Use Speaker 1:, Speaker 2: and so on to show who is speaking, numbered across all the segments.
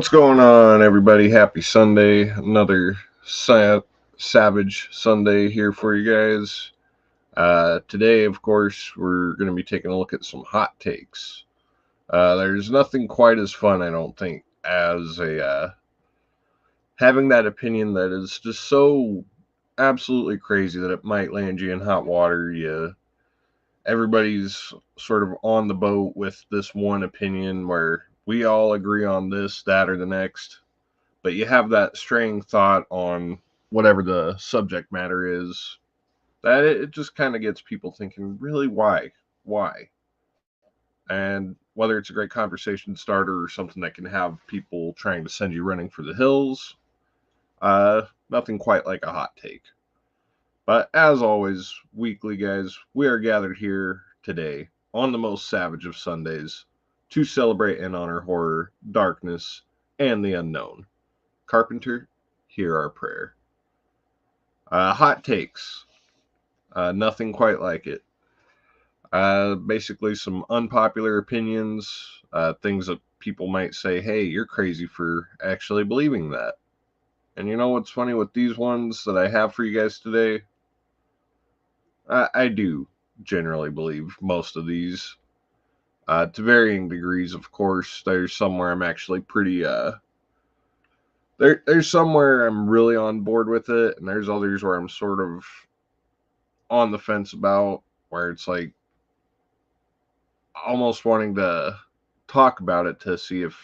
Speaker 1: What's going on, everybody? Happy Sunday. Another Savage Sunday here for you guys. Today, of course, we're going to be taking a look at some hot takes. There's nothing quite as fun, I don't think, as having that opinion that is just so absolutely crazy that it might land you in hot water. Everybody's sort of on the boat with this one opinion where we all agree on this, that, or the next, but you have that straying thought on whatever the subject matter is that it just kind of gets people thinking, really, why? And whether it's a great conversation starter or something that can have people trying to send you running for the hills, nothing quite like a hot take. But as always, weekly guys, we are gathered here today on the most savage of Sundays to celebrate and honor horror, darkness, and the unknown. Carpenter, hear our prayer. Hot takes. Nothing quite like it. Basically, some unpopular opinions, things that people might say, hey, you're crazy for actually believing that. And you know what's funny with these ones that I have for you guys today? I do generally believe most of these. To varying degrees, of course. There's somewhere I'm actually pretty there's somewhere I'm really on board with it, and there's others where I'm sort of on the fence about, where it's like almost wanting to talk about it to see if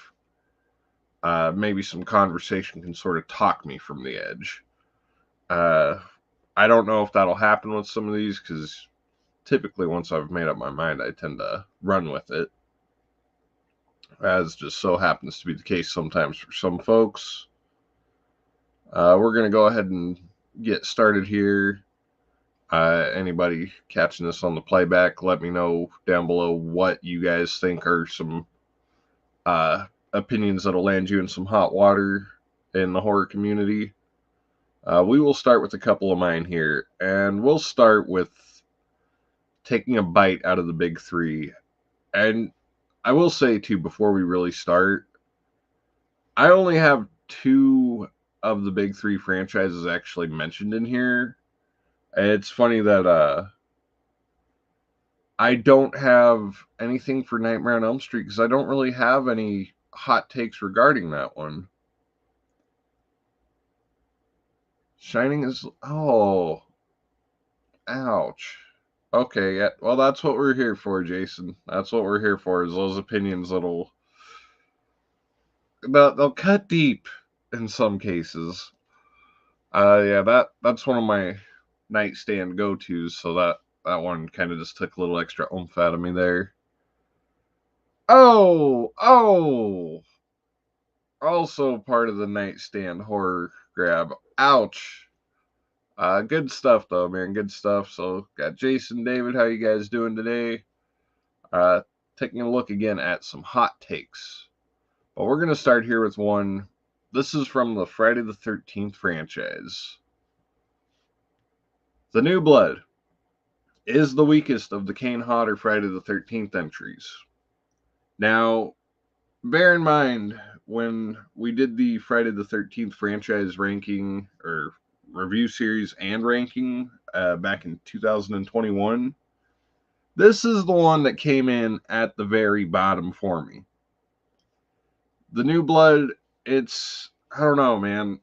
Speaker 1: maybe some conversation can sort of talk me from the edge. I don't know if that'll happen with some of these, because typically once I've made up my mind, I tend to run with it, as just so happens to be the case sometimes for some folks. We're going to go ahead and get started here. Anybody catching this on the playback, let me know down below what you guys think are some opinions that'll land you in some hot water in the horror community. We will start with a couple of mine here, and we'll start with taking a bite out of the big three. And I will say, too, before we really start, I only have two of the big three franchises actually mentioned in here. It's funny that I don't have anything for Nightmare on Elm Street, because I don't really have any hot takes regarding that one. Shining is... oh. Ouch. Okay, yeah. Well, that's what we're here for, Jason. That's what we're here for, is those opinions that'll... they'll cut deep in some cases. Yeah, that's one of my nightstand go-tos, so that one kind of just took a little extra oomph out of me there. Oh! Also part of the nightstand horror grab. Ouch! Good stuff, though, man. Good stuff. So, got Jason, David. How you guys doing today? Taking a look again at some hot takes. But we're going to start here with one. This is from the Friday the 13th franchise. The New Blood is the weakest of the Kane Hodder Friday the 13th entries. Now, bear in mind, when we did the Friday the 13th franchise ranking, or review series and ranking back in 2021, this is the one that came in at the very bottom for me. The New Blood, it's, I don't know, man.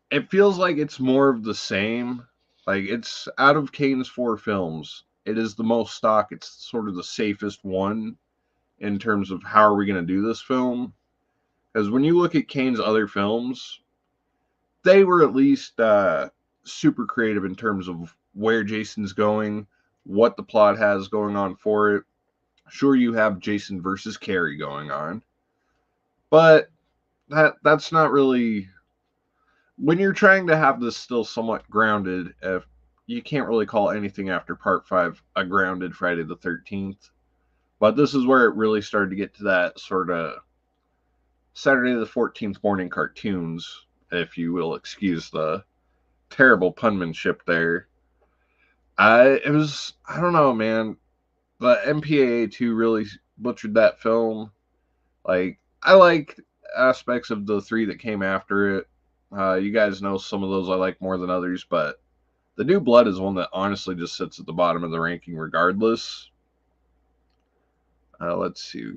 Speaker 1: It feels like it's more of the same. Like, it's out of Kane's 4 films, it is the most stock. It's sort of the safest one in terms of how are we going to do this film. Because when you look at Kane's other films, they were at least super creative in terms of where Jason's going, what the plot has going on for it. Sure, you have Jason versus Carrie going on, but that's not really... when you're trying to have this still somewhat grounded, if you can't really call anything after Part 5 a grounded Friday the 13th. But this is where it really started to get to that sort of Saturday the 14th morning cartoons, if you will excuse the terrible punmanship there. I don't know, man. The MPAA 2 really butchered that film. Like, I like aspects of the three that came after it. You guys know some of those I like more than others, but The New Blood is one that honestly just sits at the bottom of the ranking regardless. Let's see.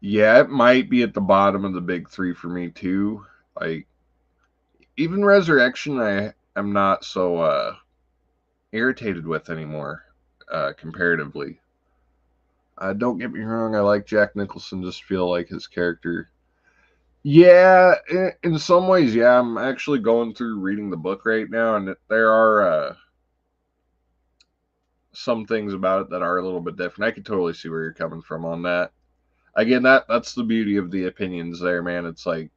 Speaker 1: Yeah, it might be at the bottom of the big three for me too. Like, even Resurrection, I am not so irritated with anymore, comparatively. Don't get me wrong, I like Jack Nicholson, just feel like his character. Yeah, in some ways, yeah. I'm actually going through reading the book right now, and there are some things about it that are a little bit different. I can totally see where you're coming from on that. Again, that's the beauty of the opinions there, man. It's like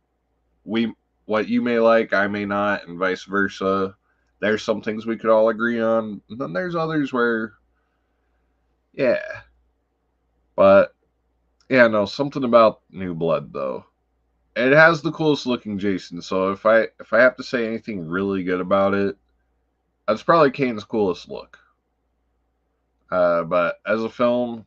Speaker 1: we what you may like, I may not, and vice versa. There's some things we could all agree on, and then there's others where, yeah. But yeah, no, something about New Blood though. It has the coolest looking Jason, so if I have to say anything really good about it, that's probably Kane's coolest look. But as a film,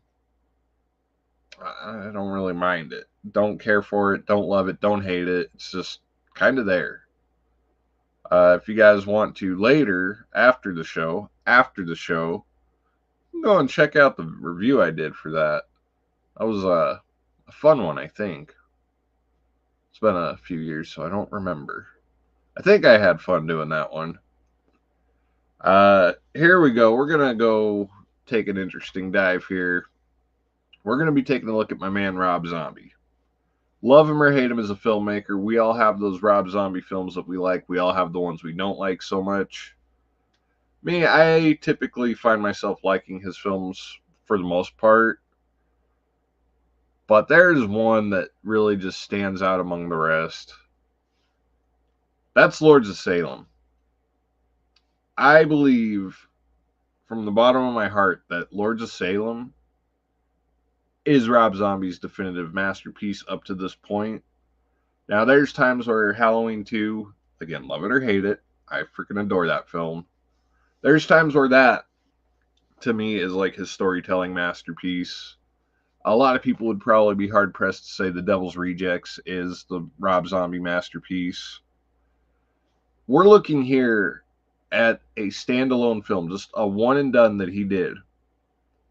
Speaker 1: I don't really mind it. Don't care for it. Don't love it. Don't hate it. It's just kind of there. If you guys want to later, after the show, go and check out the review I did for that. That was a fun one, I think. It's been a few years, so I don't remember. I think I had fun doing that one. Here we go. We're going to go take an interesting dive here. We're going to be taking a look at my man Rob Zombie. Love him or hate him as a filmmaker, we all have those Rob Zombie films that we like. We all have the ones we don't like so much. Me, I typically find myself liking his films for the most part. But there's one that really just stands out among the rest. That's Lords of Salem. I believe from the bottom of my heart that Lords of Salem is Rob Zombie's definitive masterpiece up to this point. Now, there's times where Halloween 2, again, love it or hate it, I freaking adore that film. There's times where that, to me, is like his storytelling masterpiece. A lot of people would probably be hard-pressed to say The Devil's Rejects is the Rob Zombie masterpiece. We're looking here at a standalone film, just a one and done that he did,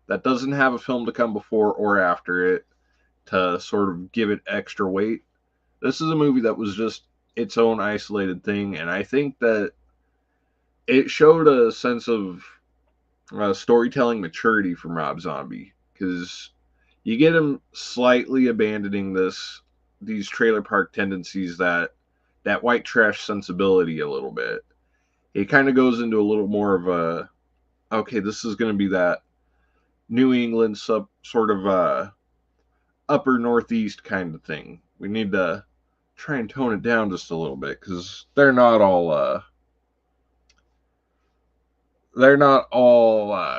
Speaker 1: that doesn't have a film to come before or after it to sort of give it extra weight. This is a movie that was just its own isolated thing, and I think that it showed a sense of storytelling maturity from Rob Zombie, because you get him slightly abandoning these trailer park tendencies, that white trash sensibility a little bit. He kind of goes into a little more of a, okay, this is going to be that New England sort of upper Northeast kind of thing. We need to try and tone it down just a little bit, because they're not all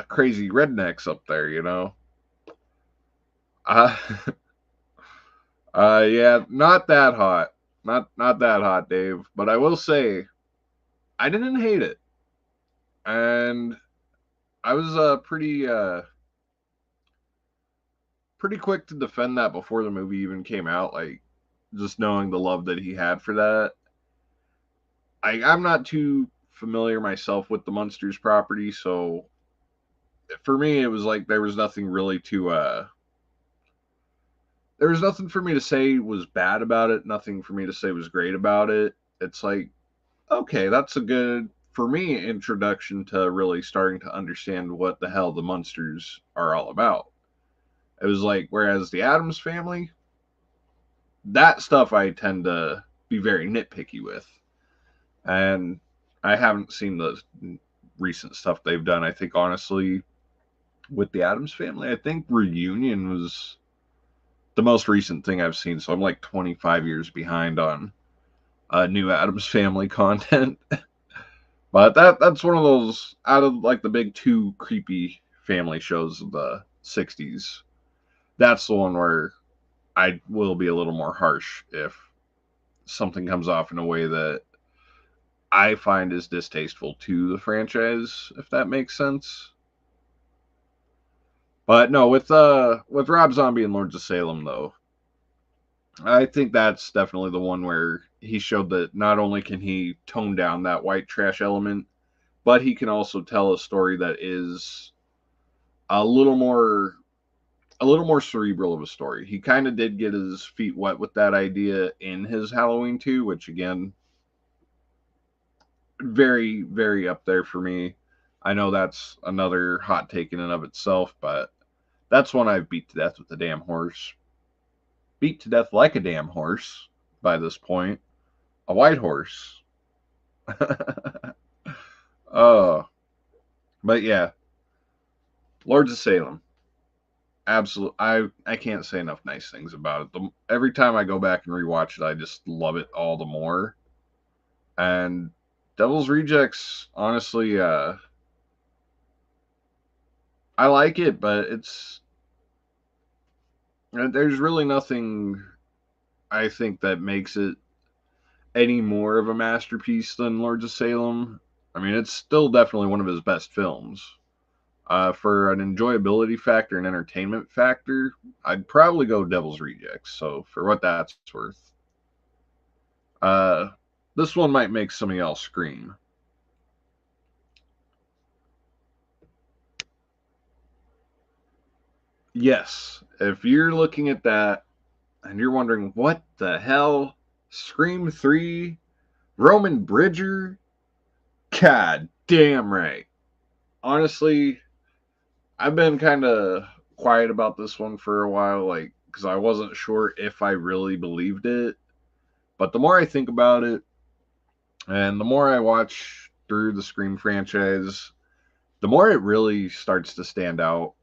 Speaker 1: crazy rednecks up there, you know. Uh, yeah, not that hot. Not that hot, Dave. But I will say, I didn't hate it, and I was pretty quick to defend that before the movie even came out. Like, just knowing the love that he had for that. I'm not too familiar myself with the Munsters property, so for me it was like there was nothing really to there was nothing for me to say was bad about it, nothing for me to say was great about it. It's like, okay, that's a good, for me, introduction to really starting to understand what the hell the Munsters are all about. It was like, whereas the Addams Family, that stuff I tend to be very nitpicky with. And I haven't seen the recent stuff they've done. I think, honestly, with the Addams Family, I think Reunion was the most recent thing I've seen. So I'm like 25 years behind on new Addams Family content. But that's one of those, out of like the big two creepy family shows of the 60s, that's the one where I will be a little more harsh if something comes off in a way that I find is distasteful to the franchise, if that makes sense. But no, with Rob Zombie and Lords of Salem though, I think that's definitely the one where he showed that not only can he tone down that white trash element, but he can also tell a story that is a little more a little more cerebral of a story. He kind of did get his feet wet with that idea in his Halloween 2, which again, very, very up there for me. I know that's another hot take in and of itself, but that's one I've beat to death with a damn horse. Beat to death like a damn horse by this point. A white horse. Oh, but yeah, Lords of Salem. Absolutely, I can't say enough nice things about it. Every time I go back and rewatch it, I just love it all the more. And Devil's Rejects, honestly, I like it, but there's really nothing I think that makes it any more of a masterpiece than Lords of Salem. I mean, it's still definitely one of his best films. For an enjoyability factor and entertainment factor, I'd probably go Devil's Rejects. So for what that's worth, uh, this one might make some of y'all scream. Yes, if you're looking at that and you're wondering what the hell, Scream 3, Roman Bridger, god damn right. Honestly, I've been kind of quiet about this one for a while, like, because I wasn't sure if I really believed it. But the more I think about it, and the more I watch through the Scream franchise, the more it really starts to stand out.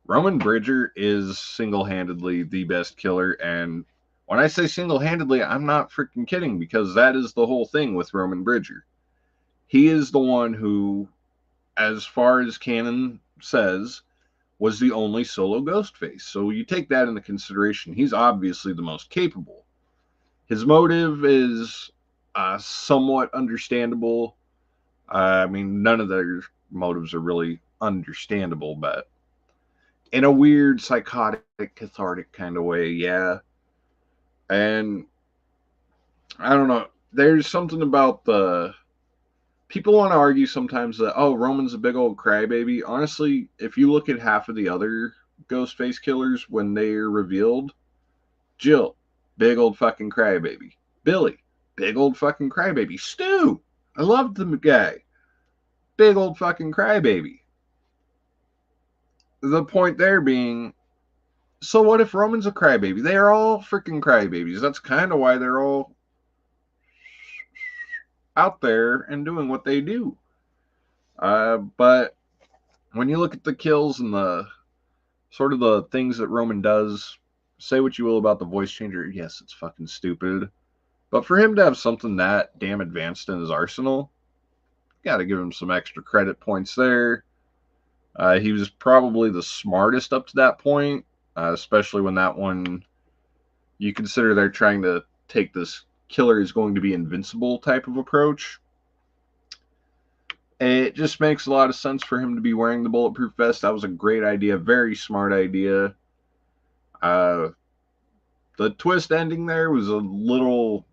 Speaker 1: Roman Bridger is single handedly the best killer. And when I say single handedly, I'm not freaking kidding because that is the whole thing with Roman Bridger. He is the one who, as far as canon says, was the only solo Ghostface. So you take that into consideration. He's obviously the most capable. His motive is somewhat understandable. I mean, none of their motives are really understandable, but in a weird, psychotic, cathartic kind of way, yeah. And I don't know. There's something about the people want to argue sometimes that Roman's a big old crybaby. Honestly, if you look at half of the other Ghostface killers when they're revealed, Jill, big old fucking crybaby. Billy, big old fucking crybaby. Stu, I loved the guy, big old fucking crybaby. The point there being, so what if Roman's a crybaby? They are all freaking crybabies. That's kind of why they're all out there and doing what they do. But when you look at the kills and the sort of the things that Roman does, say what you will about the voice changer. Yes, it's fucking stupid. But for him to have something that damn advanced in his arsenal, got to give him some extra credit points there. He was probably the smartest up to that point, especially when that one you consider they're trying to take this killer is going to be invincible type of approach. It just makes a lot of sense for him to be wearing the bulletproof vest. That was a great idea, very smart idea. Uh, the twist ending there was a little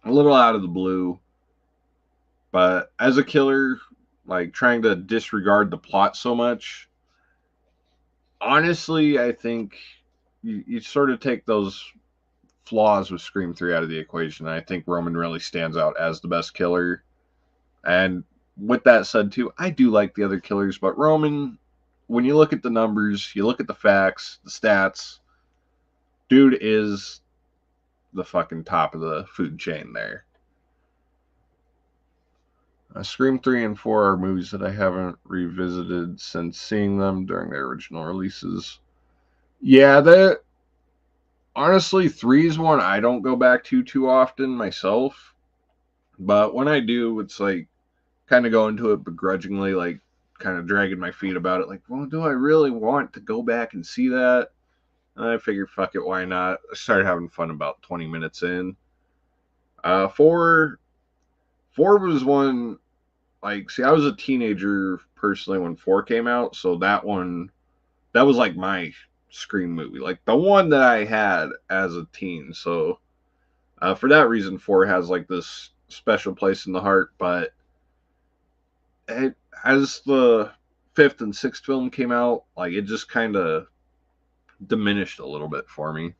Speaker 1: out of the blue, but as a killer, like trying to disregard the plot so much, honestly, I think you sort of take those flaws with Scream 3 out of the equation. I think Roman really stands out as the best killer. And with that said, too, I do like the other killers, but Roman, when you look at the numbers, you look at the facts, the stats, dude is the fucking top of the food chain there. Scream 3 and 4 are movies that I haven't revisited since seeing them during their original releases. Yeah, that honestly, 3 is one I don't go back to too often myself. But when I do, it's like kind of go into it begrudgingly, like kind of dragging my feet about it. Like, well, do I really want to go back and see that? And I figured, fuck it, why not? I started having fun about 20 minutes in. Four was one like, see, I was a teenager personally when 4 came out, so that one that was like my Scream movie, like the one that I had as a teen. So for that reason, 4 has like this special place in the heart. But as the fifth and sixth film came out, like it just kind of diminished a little bit for me.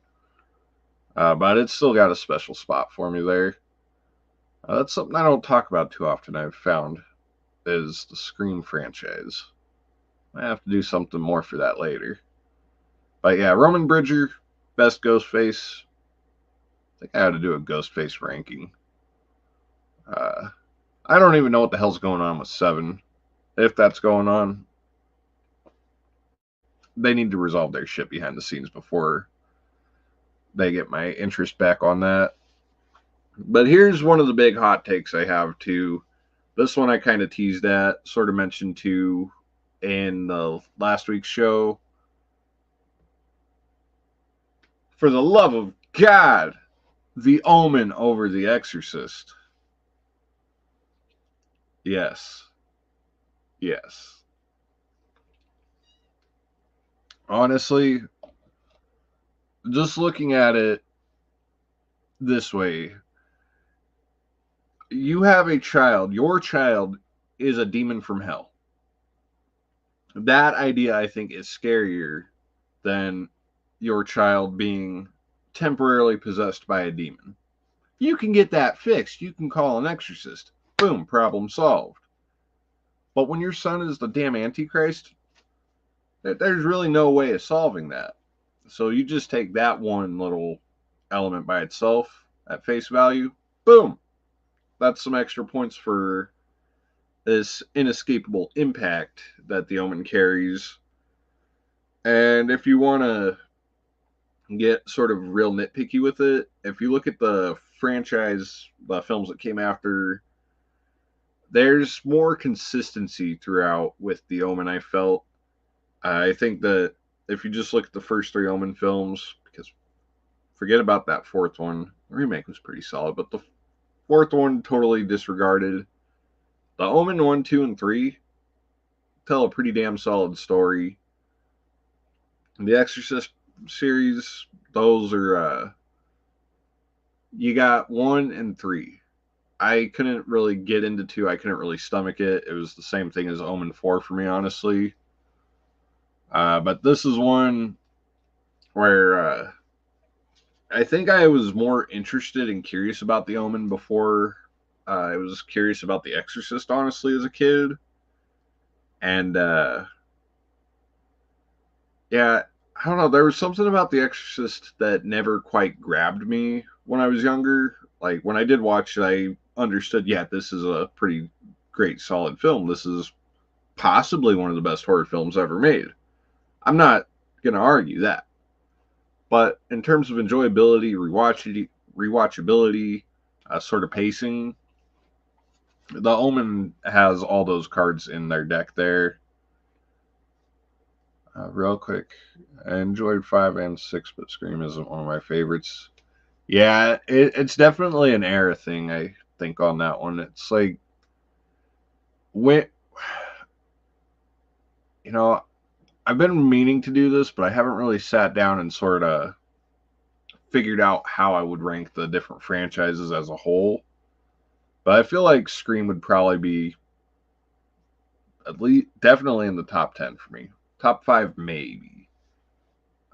Speaker 1: But it's still got a special spot for me there. That's something I don't talk about too often, I've found, is the Scream franchise. I have to do something more for that later. But yeah, Roman Bridger, best Ghostface. I think I had to do a Ghostface ranking. I don't even know what the hell's going on with 7. If that's going on, they need to resolve their shit behind the scenes before they get my interest back on that. But here's one of the big hot takes I have too. This one I kind of teased at, sort of mentioned too in the last week's show. For the love of God, The Omen over The Exorcist. Yes. Yes. Honestly, just looking at it this way, you have a child, your child is a demon from hell. That idea, I think, is scarier than your child being temporarily possessed by a demon. You can get that fixed. You can call an exorcist. Boom, problem solved. But when your son is the damn Antichrist, there's really no way of solving that. So you just take that one little element by itself at face value. Boom. That's some extra points for this inescapable impact that the Omen carries. And if you want to get sort of real nitpicky with it, if you look at the franchise, the films that came after, there's more consistency throughout with the Omen, I felt. I think that if you just look at the first 3 Omen films, because forget about that 4th one, the remake was pretty solid, but the 4th one totally disregarded. The Omen 1, 2, and 3 tell a pretty damn solid story. The Exorcist series, those are you got 1 and 3. I couldn't really get into 2. I couldn't really stomach it. It was the same thing as Omen 4 for me, honestly. But this is one where I think I was more interested and curious about the Omen before I was curious about the Exorcist, honestly, as a kid. And yeah, I don't know. There was something about the Exorcist that never quite grabbed me when I was younger. Like when I did watch it, I understood, yeah, this is a pretty great, solid film. This is possibly one of the best horror films ever made. I'm not going to argue that. But in terms of enjoyability, rewatchability, sort of pacing, the Omen has all those cards in their deck there. Real quick, I enjoyed 5 and 6, but Scream isn't one of my favorites. Yeah, it's definitely an era thing, I think, on that one. It's like, when, you know, I've been meaning to do this, but I haven't really sat down and sort of figured out how I would rank the different franchises as a whole. But I feel like Scream would probably be at least definitely in the top 10 for me. Top 5 maybe.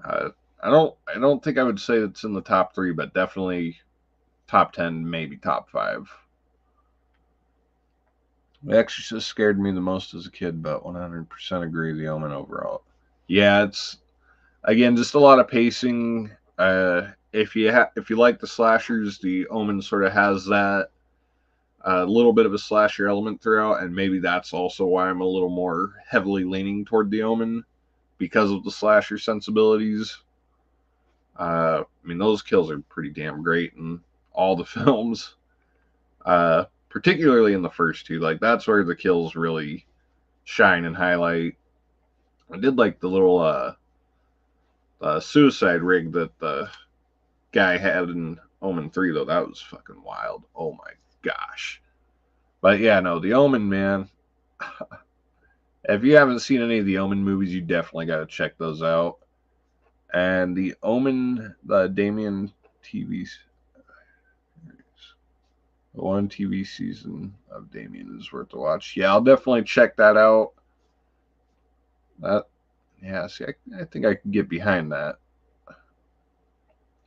Speaker 1: I don't think I would say it's in the top 3, but definitely top 10, maybe top 5. The Exorcist scared me the most as a kid, but 100% agree the Omen overall. Yeah, it's again just a lot of pacing. If you like the slashers, the Omen sort of has that a little bit of a slasher element throughout, and maybe that's also why I'm a little more heavily leaning toward the Omen because of the slasher sensibilities. I mean, those kills are pretty damn great in all the films, particularly in the first 2. Like that's where the kills really shine and highlight. I did like the little suicide rig that the guy had in Omen 3, though. That was fucking wild. Oh my gosh. But yeah, no, the Omen, man. If you haven't seen any of the Omen movies, you definitely got to check those out. And the Omen, the Damien TV, one TV season of Damien is worth a watch. Yeah, I'll definitely check that out. That, yeah, see, I think I can get behind that.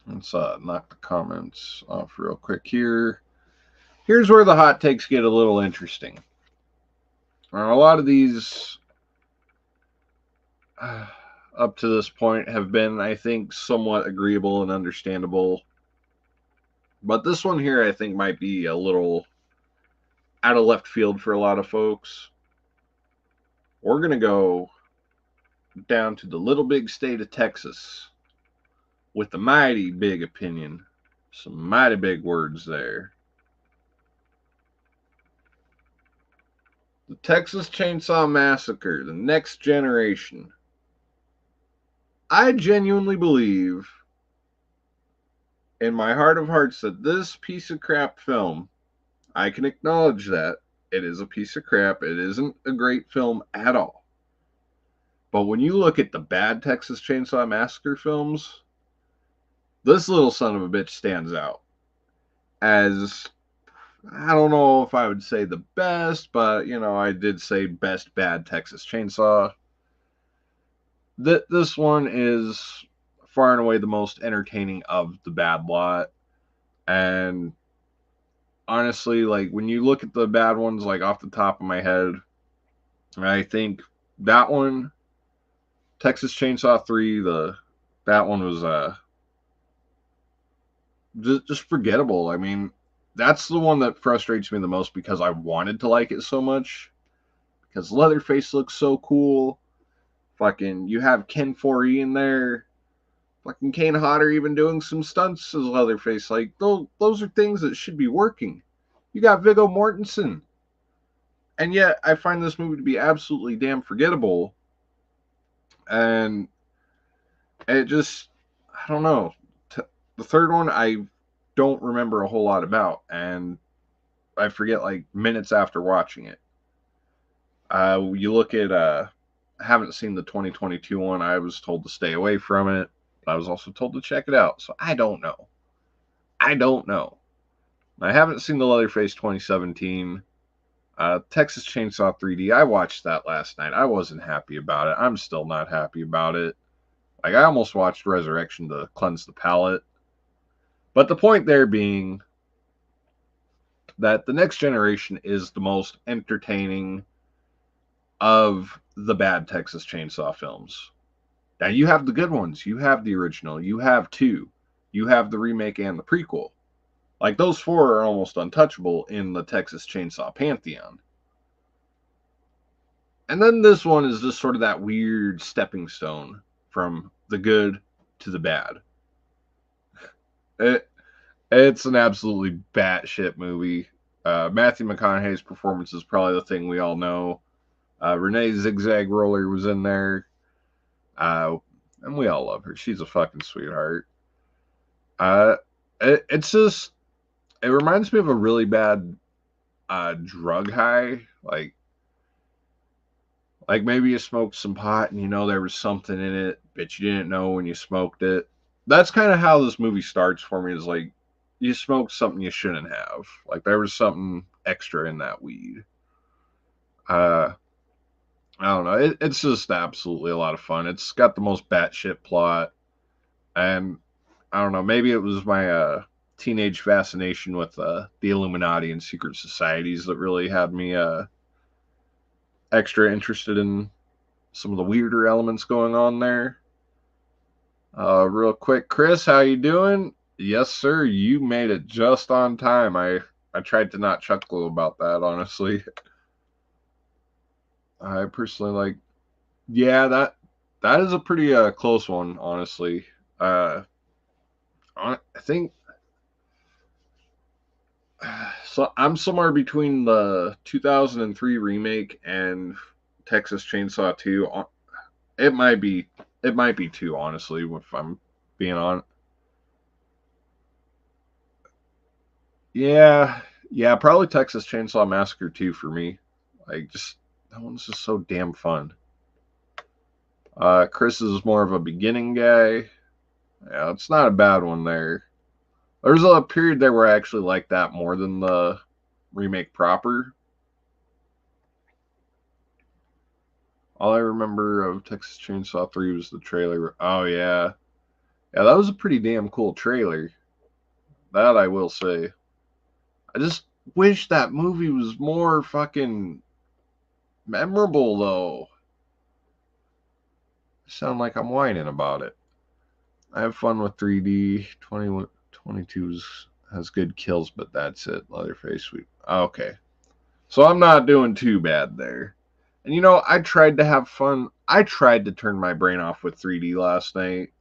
Speaker 1: Let's knock the comments off real quick here. Here's where the hot takes get a little interesting. Now, a lot of these up to this point have been, I think, somewhat agreeable and understandable. But this one here, I think, might be a little out of left field for a lot of folks. We're going to go down to the little big state of Texas with a mighty big opinion. Some mighty big words there. The Texas Chainsaw Massacre, the next generation. I genuinely believe in my heart of hearts that this piece of crap film, I can acknowledge that it is a piece of crap. It isn't a great film at all. But when you look at the bad Texas Chainsaw Massacre films, this little son of a bitch stands out as, I don't know if I would say the best, but, you know, I did say best bad Texas Chainsaw. This one is far and away the most entertaining of the bad lot. And honestly, like, when you look at the bad ones, like, off the top of my head, I think that one, Texas Chainsaw 3, that one was just forgettable. I mean, that's the one that frustrates me the most because I wanted to like it so much. Because Leatherface looks so cool. Fucking, you have Ken 4E in there. Fucking Kane Hodder even doing some stunts as Leatherface. Like, those are things that should be working. You got Viggo Mortensen. And yet, I find this movie to be absolutely damn forgettable. And it just, I don't know. The third one, I don't remember a whole lot about. And I forget, like, minutes after watching it. You look at, I haven't seen the 2022 one. I was told to stay away from it. I was also told to check it out. So I don't know. I haven't seen the Leatherface 2017. Texas Chainsaw 3D. I watched that last night. I wasn't happy about it. I'm still not happy about it. Like, I almost watched Resurrection to cleanse the palate. But the point there being that the next generation is the most entertaining of the bad Texas Chainsaw films. Now, you have the good ones. You have the original. You have 2. You have the remake and the prequel. Like, those 4 are almost untouchable in the Texas Chainsaw pantheon. And then this one is just sort of that weird stepping stone from the good to the bad. It's an absolutely batshit movie. Matthew McConaughey's performance is probably the thing we all know. Renee Zigzag Roller was in there. And we all love her. She's a fucking sweetheart. It's just, it reminds me of a really bad drug high. Like maybe you smoked some pot and you know there was something in it, but you didn't know when you smoked it. That's kind of how this movie starts for me, is like, you smoked something you shouldn't have. Like, there was something extra in that weed. I don't know. It's just absolutely a lot of fun. It's got the most batshit plot. And I don't know, maybe it was my teenage fascination with the Illuminati and secret societies that really had me extra interested in some of the weirder elements going on there. Real quick, Chris, how you doing? Yes, sir. You made it just on time. I tried to not chuckle about that, honestly. I personally like, yeah, that is a pretty close one, honestly. I think so. I'm somewhere between the 2003 remake and Texas Chainsaw 2. It might be 2, honestly, if I'm being on. Yeah, probably Texas Chainsaw Massacre 2 for me. Like, just, that one's just so damn fun. Chris is more of a beginning guy. Yeah, it's not a bad one there. There's a period there where I actually liked that more than the remake proper. All I remember of Texas Chainsaw 3 was the trailer. Oh, yeah. Yeah, that was a pretty damn cool trailer. That I will say. I just wish that movie was more fucking memorable, though. I sound like I'm whining about it. I have fun with 3D. 22's has good kills, but that's it. Leatherface sweep. Okay. So I'm not doing too bad there. And I tried to have fun. I tried to turn my brain off with 3D last night,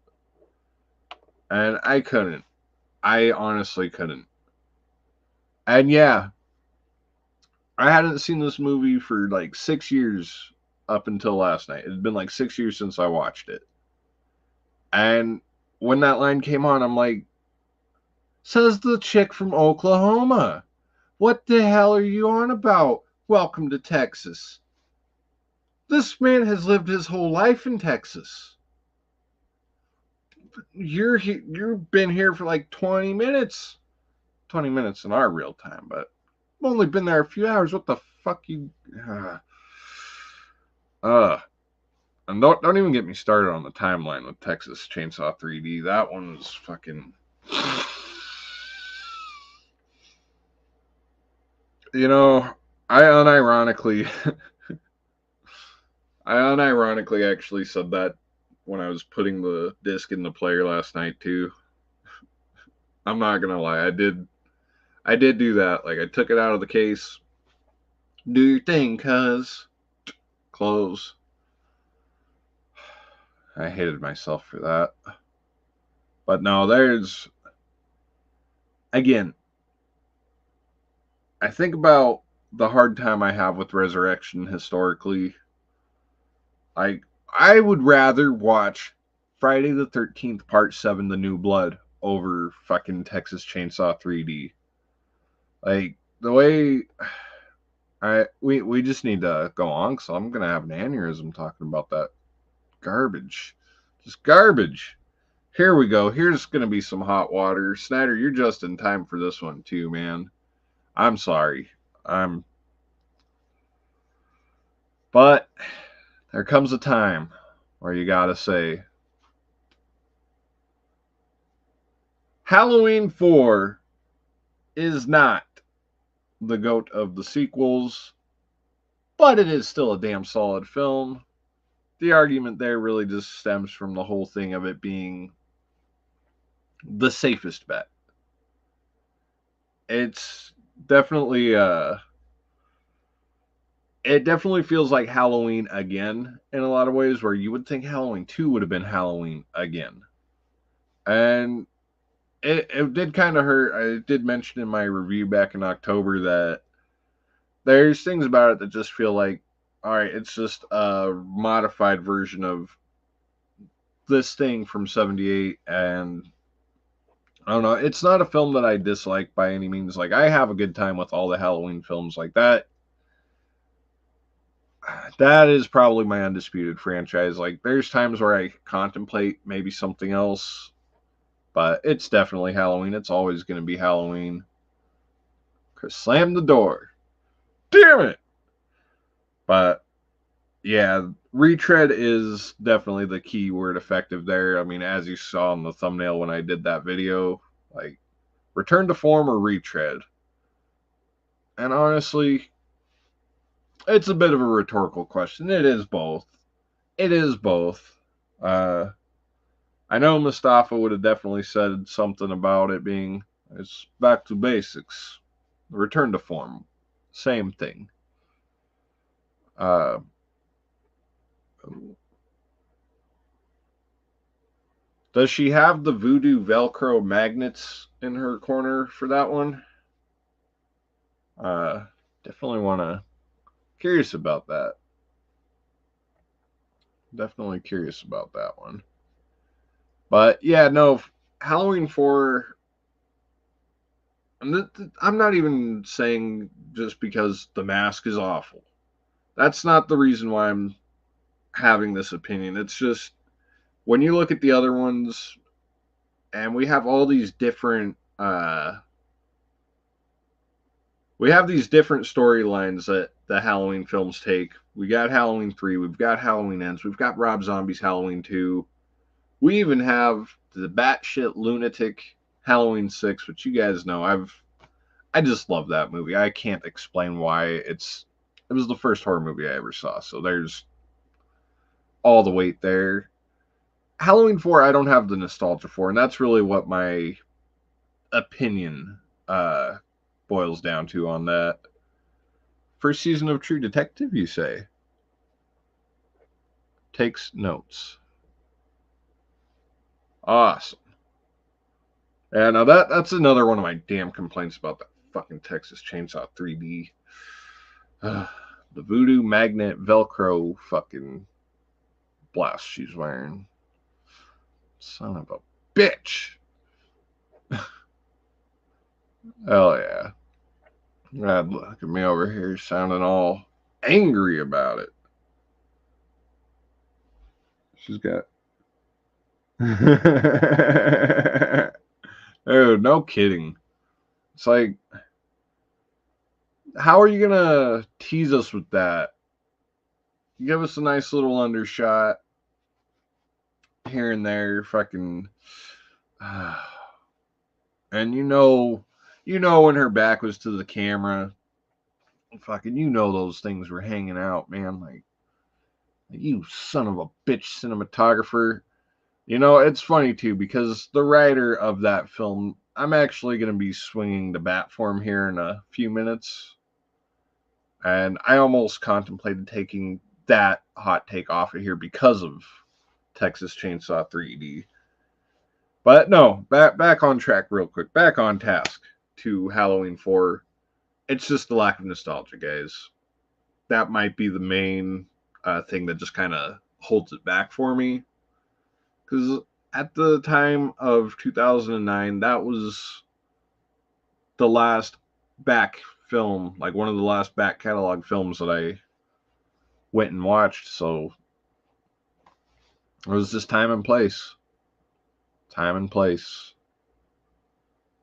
Speaker 1: and I couldn't. I honestly couldn't. And yeah, I hadn't seen this movie for like 6 years up until last night. It had been like 6 years since I watched it. And when that line came on, I'm like, says the chick from Oklahoma. What the hell are you on about? Welcome to Texas. This man has lived his whole life in Texas. You've been here for like 20 minutes. 20 minutes in our real time, but I've only been there a few hours. What the fuck you and don't even get me started on the timeline with Texas Chainsaw 3D. That one was fucking I unironically actually said that when I was putting the disc in the player last night too. I'm not gonna lie, I did do that. Like I took it out of the case. Do your thing, cuz close. I hated myself for that. But no, there's again, I think about the hard time I have with Resurrection historically. I would rather watch Friday the 13th Part 7 The New Blood over fucking Texas Chainsaw 3D. Like the way we just need to go on cuz I'm going to have an aneurysm talking about that garbage. Just garbage. Here we go. Here's going to be some hot water. Snyder, you're just in time for this one too, man. I'm sorry. But there comes a time where you gotta say, Halloween 4 is not the GOAT of the sequels, but it is still a damn solid film. The argument there really just stems from the whole thing of it being the safest bet. It's definitely it definitely feels like Halloween again in a lot of ways, where you would think Halloween 2 would have been Halloween again. And it did kind of hurt. I did mention in my review back in October that there's things about it that just feel like, all right, it's just a modified version of this thing from 78. And I don't know, it's not a film that I dislike by any means. Like, I have a good time with all the Halloween films like that. That is probably my undisputed franchise. Like, there's times where I contemplate maybe something else, but it's definitely Halloween. It's always going to be Halloween. Chris slammed the door. Damn it! But yeah, retread is definitely the key word effective there. I mean, as you saw in the thumbnail when I did that video, like, return to form or retread. And honestly, it's a bit of a rhetorical question. It is both. It is both. I know Mustafa would have definitely said something about it being, it's back to basics. Return to form. Same thing. Uh, does she have the voodoo Velcro magnets in her corner for that one? Definitely want to. Curious about that. Definitely curious about that one. But yeah, no, Halloween 4. I'm not even saying just because the mask is awful. That's not the reason why I'm having this opinion. It's just when you look at the other ones, And we have all these different storylines that the Halloween films take. We got Halloween 3, we've got Halloween Ends, we've got Rob Zombie's Halloween 2. We even have the batshit lunatic Halloween 6, which you guys know I just love that movie. I can't explain why. It was the first horror movie I ever saw, so there's all the weight there. Halloween 4 I don't have the nostalgia for, and that's really what my opinion boils down to on that. First season of True Detective, you say? Takes notes. Awesome. Yeah, now that's another one of my damn complaints about that fucking Texas Chainsaw 3D. The voodoo magnet Velcro fucking blouse she's wearing. Son of a bitch. Hell yeah. God, look at me over here sounding all angry about it. She's got... Oh, no kidding. It's like, how are you gonna tease us with that? Give us a nice little undershot here and there, fucking... And you know when her back was to the camera, fucking, those things were hanging out, man. Like, you son of a bitch cinematographer. It's funny too, because the writer of that film, I'm actually going to be swinging the bat for him here in a few minutes. And I almost contemplated taking that hot take off of here because of Texas Chainsaw 3D. But no, back on track real quick. Back on task to Halloween 4. It's just the lack of nostalgia, guys. That might be the main thing that just kind of holds it back for me. Because at the time of 2009, that was the last back film, like one of the last back catalog films that I went and watched. So it was just time and place. Time and place.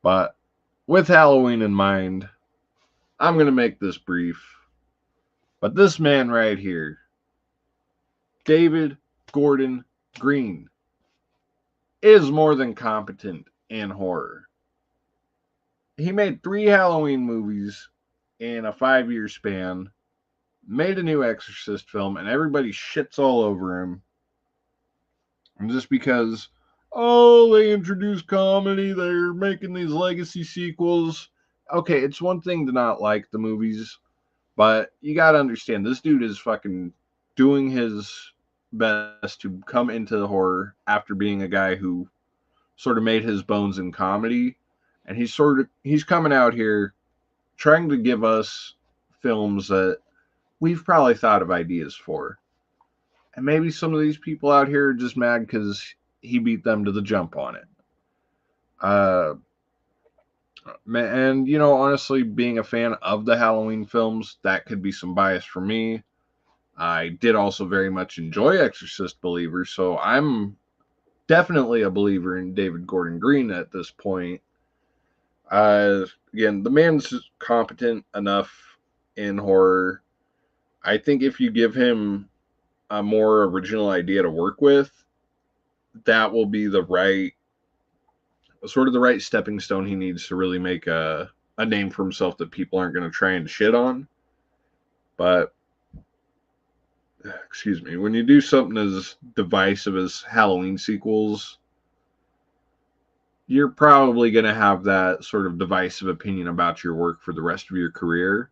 Speaker 1: But with Halloween in mind, I'm going to make this brief. But this man right here, David Gordon Green, is more than competent in horror. He made 3 Halloween movies in a 5-year span, made a new Exorcist film, and everybody shits all over him. And just because, they introduced comedy, they're making these legacy sequels. Okay, it's one thing to not like the movies, but you gotta understand, this dude is fucking doing his best to come into the horror after being a guy who sort of made his bones in comedy. And he's coming out here trying to give us films that we've probably thought of ideas for. And maybe some of these people out here are just mad because he beat them to the jump on it. And, honestly, being a fan of the Halloween films, that could be some bias for me. I did also very much enjoy Exorcist Believer, so I'm definitely a believer in David Gordon Green at this point. Again, the man's competent enough in horror. I think if you give him a more original idea to work with, that will be the right stepping stone he needs to really make a name for himself that people aren't going to try and shit on. But, excuse me, when you do something as divisive as Halloween sequels, you're probably going to have that sort of divisive opinion about your work for the rest of your career.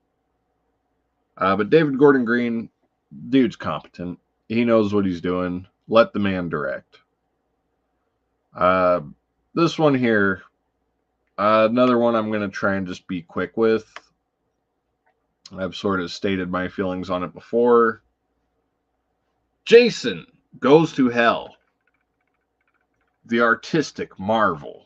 Speaker 1: But David Gordon Green, dude's competent. He knows what he's doing. Let the man direct. This one here, another one I'm going to try and just be quick with. I've sort of stated my feelings on it before. Jason Goes to Hell. The artistic marvel.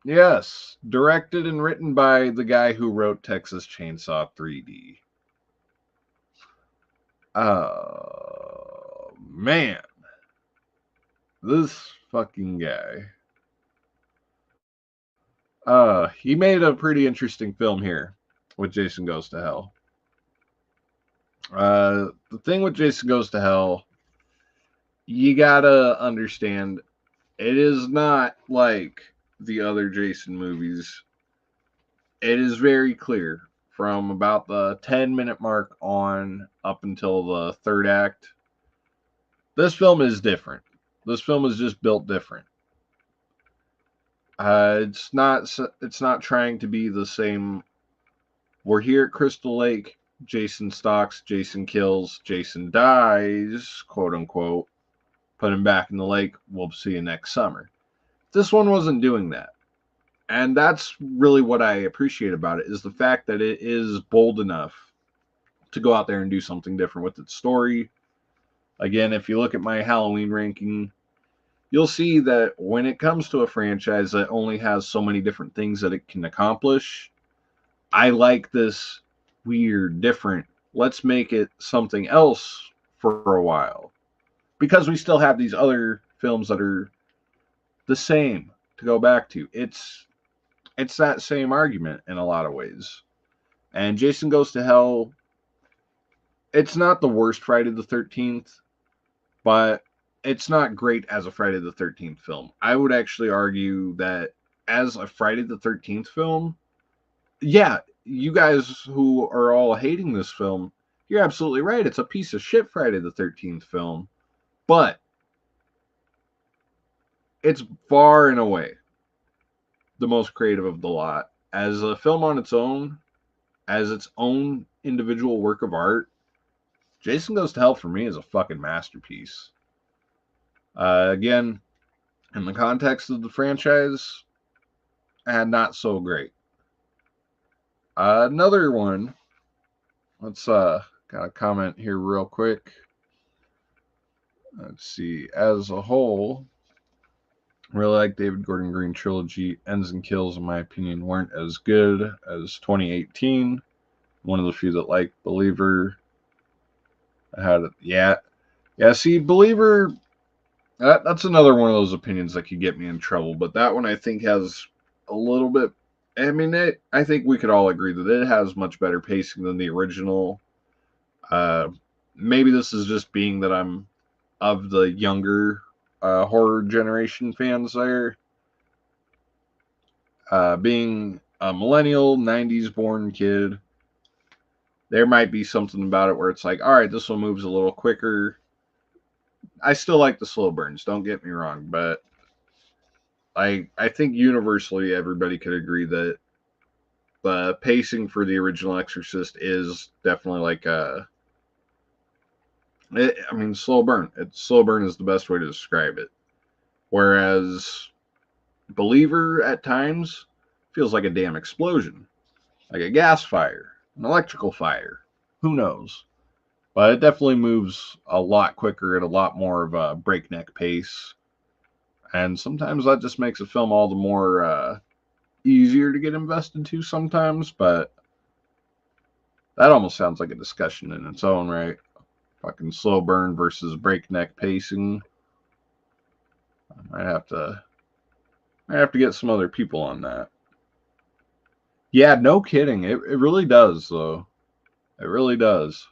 Speaker 1: Yes, directed and written by the guy who wrote Texas Chainsaw 3D. Man. This fucking guy. He made a pretty interesting film here with Jason Goes to Hell. The thing with Jason Goes to Hell, you gotta understand, it is not like the other Jason movies. It is very clear from about the 10-minute mark on up until the third act. This film is different. This film is just built different. It's not trying to be the same. We're here at Crystal Lake. Jason stalks, Jason kills, Jason dies, quote unquote. Put him back in the lake. We'll see you next summer. This one wasn't doing that. And that's really what I appreciate about it, is the fact that it is bold enough to go out there and do something different with its story. Again, if you look at my Halloween ranking, you'll see that when it comes to a franchise that only has so many different things that it can accomplish, I like this weird, different, let's make it something else for a while. Because we still have these other films that are the same to go back to. It's that same argument in a lot of ways. And Jason Goes to Hell, it's not the worst Friday the 13th, but it's not great as a Friday the 13th film. I would actually argue that as a Friday the 13th film, yeah, you guys who are all hating this film, you're absolutely right. It's a piece of shit Friday the 13th film, but it's far and away the most creative of the lot. As a film on its own, as its own individual work of art, Jason Goes to Hell for me is a fucking masterpiece. Again, in the context of the franchise, not so great. Another one, let's got a comment here real quick. Let's see. As a whole, really like David Gordon Green trilogy. Ends and Kills, in my opinion, weren't as good as 2018. One of the few that liked Believer. I had it. Yeah. See, Believer, that's another one of those opinions that could get me in trouble. But that one I think has a little bit. I mean, I think we could all agree that it has much better pacing than the original. Maybe this is just being that I'm of the younger horror generation fans there. Being a millennial, 90s born kid, there might be something about it where it's like, all right, this one moves a little quicker. I still like the slow burns, don't get me wrong, but I think universally everybody could agree that the pacing for the original Exorcist is definitely like slow burn. Slow burn is the best way to describe it. Whereas Believer at times feels like a damn explosion, like a gas fire, an electrical fire. Who knows? But it definitely moves a lot quicker at a lot more of a breakneck pace. And sometimes that just makes a film all the more easier to get invested to sometimes. But that almost sounds like a discussion in its own right. Fucking slow burn versus breakneck pacing. I have to get some other people on that. Yeah, no kidding. It really does, though. It really does.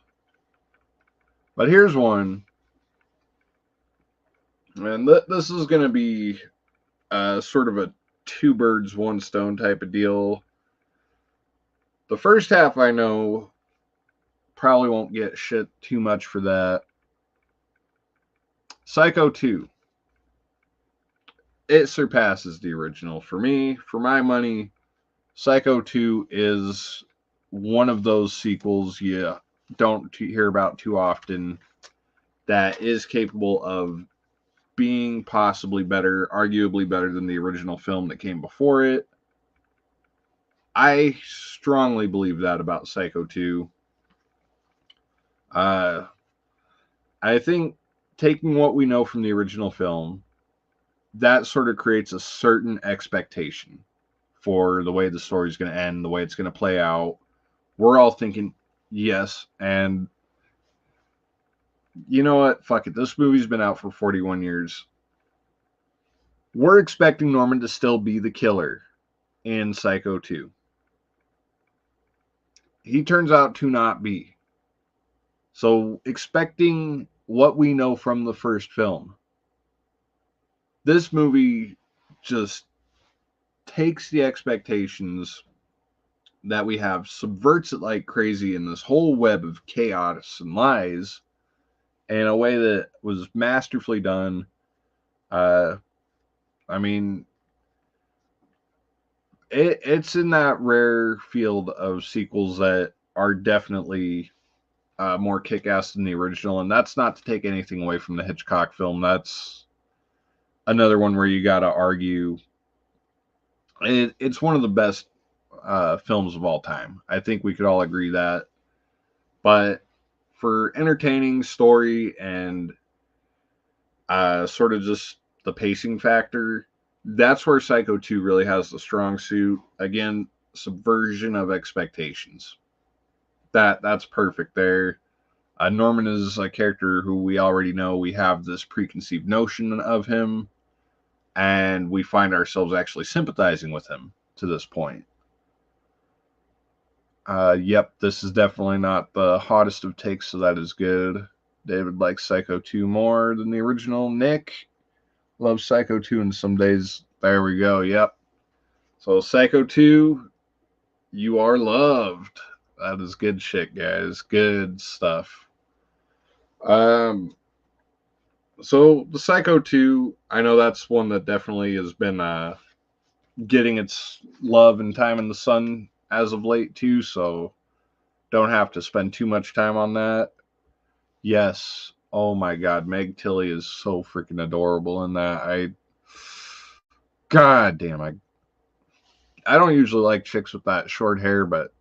Speaker 1: But here's one. And this is going to be sort of a two birds, one stone type of deal. The first half, I know, probably won't get shit too much for that. Psycho 2. It surpasses the original. For me, for my money, Psycho 2 is one of those sequels you don't hear about too often that is capable of being possibly better, arguably better than the original film that came before it. I strongly believe that about Psycho 2. I think taking what we know from the original film, that sort of creates a certain expectation for the way the story's going to end, the way it's going to play out. We're all thinking, yes, and you know what? Fuck it. This movie's been out for 41 years. We're expecting Norman to still be the killer in Psycho 2. He turns out to not be. So, expecting what we know from the first film, this movie just takes the expectations that we have, subverts it like crazy in this whole web of chaos and lies in a way that was masterfully done. I mean, it's in that rare field of sequels that are definitely more kick-ass than the original, and that's not to take anything away from the Hitchcock film. That's another one where you got to argue. It's one of the best films of all time. I think we could all agree that. But for entertaining story and sort of just the pacing factor, that's where Psycho 2 really has the strong suit. Again, subversion of expectations. That's perfect there. Norman is a character who we already know. We have this preconceived notion of him, and we find ourselves actually sympathizing with him to this point. Yep, this is definitely not the hottest of takes, so that is good. David likes Psycho 2 more than the original. Nick loves Psycho 2, and some days, there we go, yep. So, Psycho 2, you are loved. That is good shit, guys. Good stuff. So the Psycho 2, I know that's one that definitely has been getting its love and time in the sun as of late too, so don't have to spend too much time on that. Yes, oh my god, Meg Tilly is so freaking adorable in that. God damn, I don't usually like chicks with that short hair, but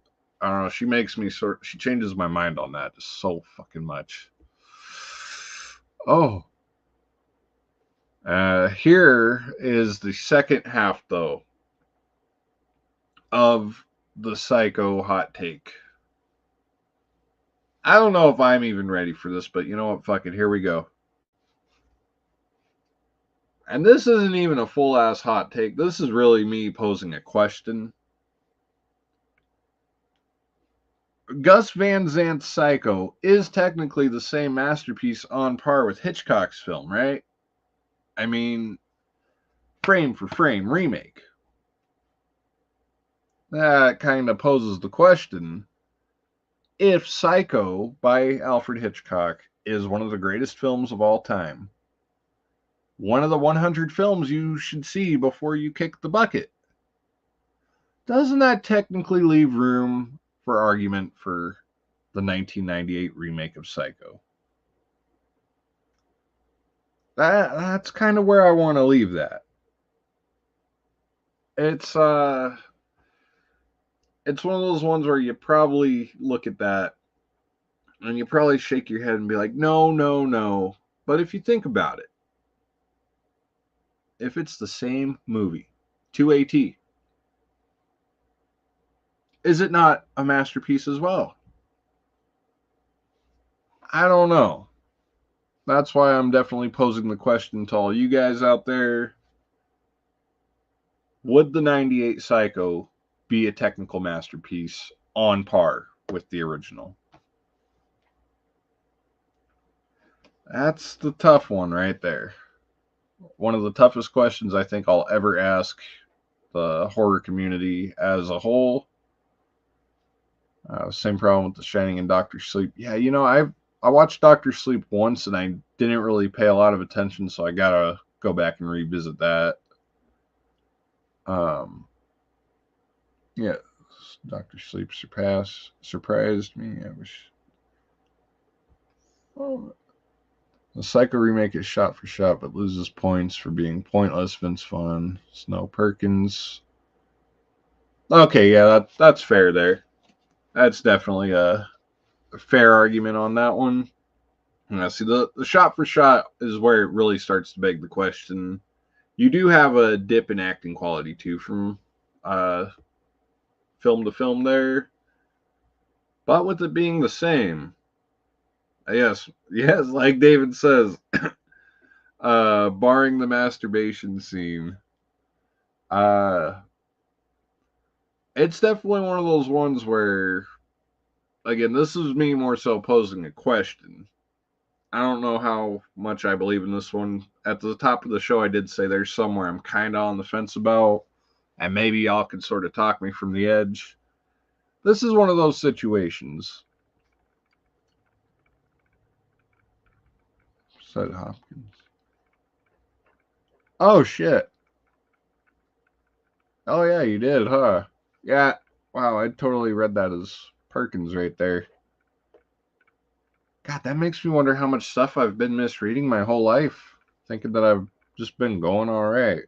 Speaker 1: I don't know, she makes me she changes my mind on that just so fucking much. Oh. Here is the second half, though, of the Psycho hot take. I don't know if I'm even ready for this, but you know what? Fuck it. Here we go. And this isn't even a full ass hot take. This is really me posing a question. Gus Van Sant's Psycho is technically the same masterpiece on par with Hitchcock's film, right? I mean, frame for frame remake. That kind of poses the question, if Psycho by Alfred Hitchcock is one of the greatest films of all time, one of the 100 films you should see before you kick the bucket, doesn't that technically leave room for argument for the 1998 remake of Psycho? That's kind of where I want to leave that. It's one of those ones where you probably look at that and you probably shake your head and be like, no, no, no. But if you think about it, if it's the same movie, 2AT, is it not a masterpiece as well? I don't know. That's why I'm definitely posing the question to all you guys out there. Would the 98 Psycho be a technical masterpiece on par with the original? That's the tough one right there. One of the toughest questions I think I'll ever ask the horror community as a whole. Same problem with The Shining and Doctor Sleep. Yeah, you know, I watched Doctor Sleep once and I didn't really pay a lot of attention, so I gotta go back and revisit that. Yeah, Doctor Sleep surprised me. I wish. Oh, the Psycho remake is shot for shot, but loses points for being pointless. Vince Vaughn, Snow Perkins. Okay, yeah, that's fair there. That's definitely a fair argument on that one. Now, see, the shot for shot is where it really starts to beg the question. You do have a dip in acting quality, too, from film to film there. But with it being the same, yes, like David says, Barring the masturbation scene. Uh, it's definitely one of those ones where, again, this is me more so posing a question. I don't know how much I believe in this one. At the top of the show, I did say there's somewhere I'm kind of on the fence about, and maybe y'all could sort of talk me from the edge. This is one of those situations. Said Hopkins. Oh, shit. Oh, yeah, you did, huh? Yeah. Wow, I totally read that as Perkins right there. God, that makes me wonder how much stuff I've been misreading my whole life, thinking that I've just been going all right.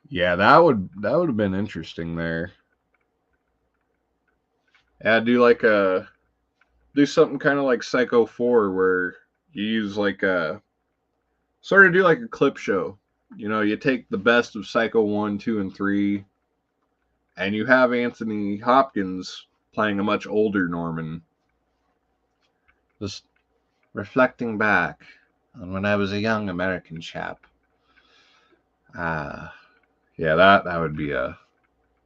Speaker 1: Yeah, that would have been interesting there. Yeah, do something kind of like Psycho 4 where you use like a sort of do like a clip show. You know, you take the best of Psycho 1, 2, and 3, and you have Anthony Hopkins playing a much older Norman. Just reflecting back on when I was a young American chap. Yeah, that would be that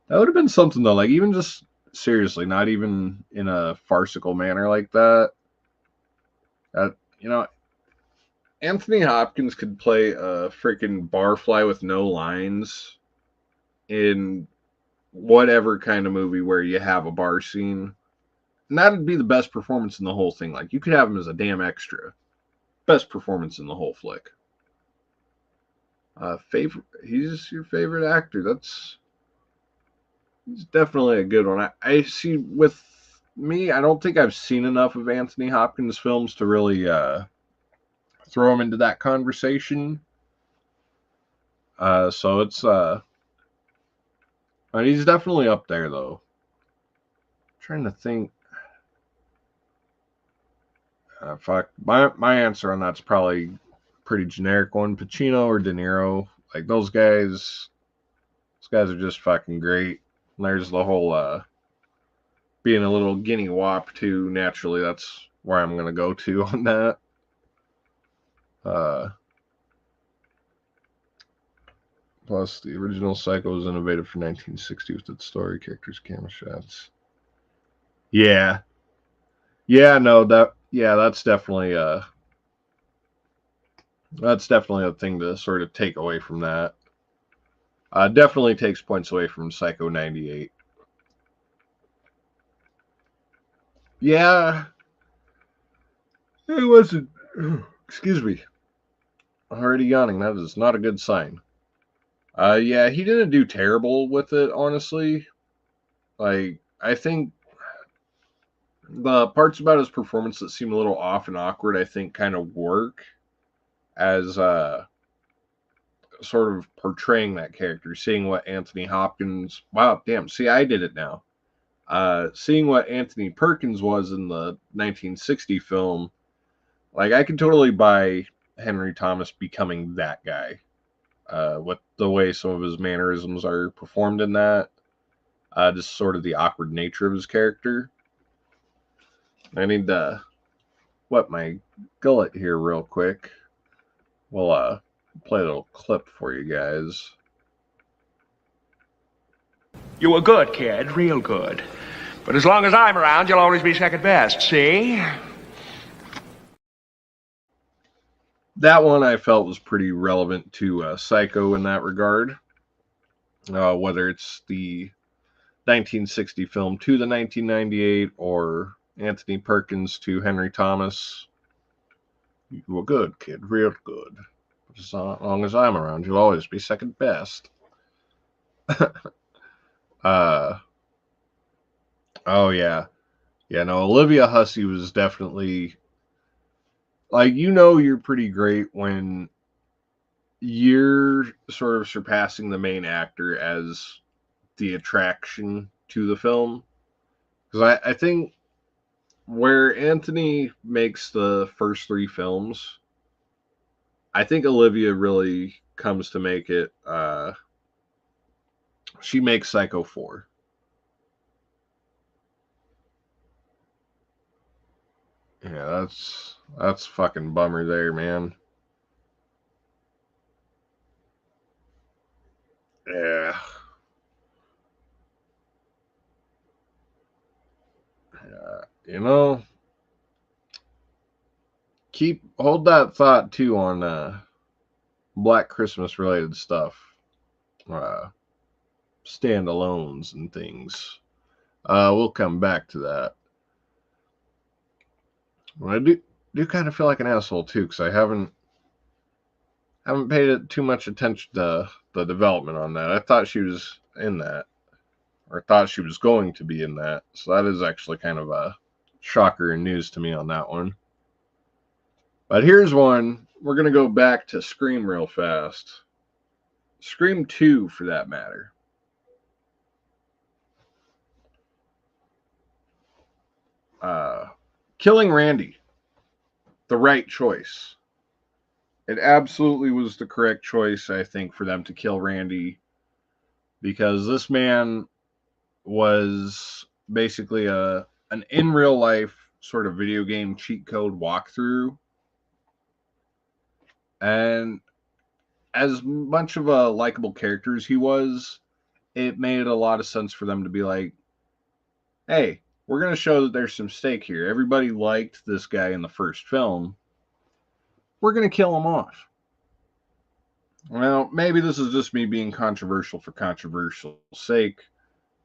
Speaker 1: would have been something though. Like even just seriously, not even in a farcical manner like that. That you know, Anthony Hopkins could play a freaking barfly with no lines in whatever kind of movie where you have a bar scene. And that'd be the best performance in the whole thing. Like you could have him as a damn extra. Best performance in the whole flick. Favorite he's your favorite actor. He's definitely a good one. I see with me, I don't think I've seen enough of Anthony Hopkins films to really throw him into that conversation. So it's he's definitely up there though. I'm trying to think. Fuck. My answer on that's probably pretty generic one. Pacino or De Niro. Like those guys are just fucking great. And there's the whole being a little guinea wop too. Naturally, that's where I'm gonna go to on that. Uh, Plus, the original Psycho was innovative for 1960 with its story, characters, camera shots. Yeah, yeah, no, that's definitely a thing to sort of take away from that. Definitely takes points away from Psycho 98. Yeah, it wasn't. Excuse me. Already yawning. That is not a good sign. Yeah, he didn't do terrible with it, honestly. Like, I think the parts about his performance that seem a little off and awkward, I think, kind of work as sort of portraying that character, seeing what Anthony Hopkins. Wow, damn. See, I did it now. Seeing what Anthony Perkins was in the 1960 film, like I could totally buy Henry Thomas becoming that guy. With the way some of his mannerisms are performed in that, just sort of the awkward nature of his character. I need to wet my gullet here real quick. We'll play a little clip for you guys.
Speaker 2: You were good, kid, real good. But as long as I'm around, you'll always be second best, see?
Speaker 1: That one I felt was pretty relevant to Psycho in that regard. Whether it's the 1960 film to the 1998 or Anthony Perkins to Henry Thomas. You were good, kid, real good. As long as I'm around, you'll always be second best. uh, oh yeah, yeah. No, Olivia Hussey was definitely like you're pretty great when you're sort of surpassing the main actor as the attraction to the film. Because I think where Anthony makes the first three films, I think Olivia really comes to make it. She makes Psycho 4. Yeah, that's fucking bummer there, man. Yeah. You know, hold that thought too on Black Christmas related stuff. Uh Standalones and things. We'll come back to that. Well, I do kind of feel like an asshole too, because I haven't paid too much attention to the development on that. I thought she was in that, or thought she was going to be in that. So that is actually kind of a shocker and news to me on that one. But here's one. We're gonna go back to Scream real fast. Scream 2, for that matter. Uh, Killing Randy, the right choice. It absolutely was the correct choice, I think, for them to kill Randy, because this man was basically an in real life sort of video game cheat code walkthrough. And as much of a likable character as he was, it made a lot of sense for them to be like, hey, we're going to show that there's some stake here. Everybody liked this guy in the first film. We're going to kill him off. Well, maybe this is just me being controversial for controversial sake.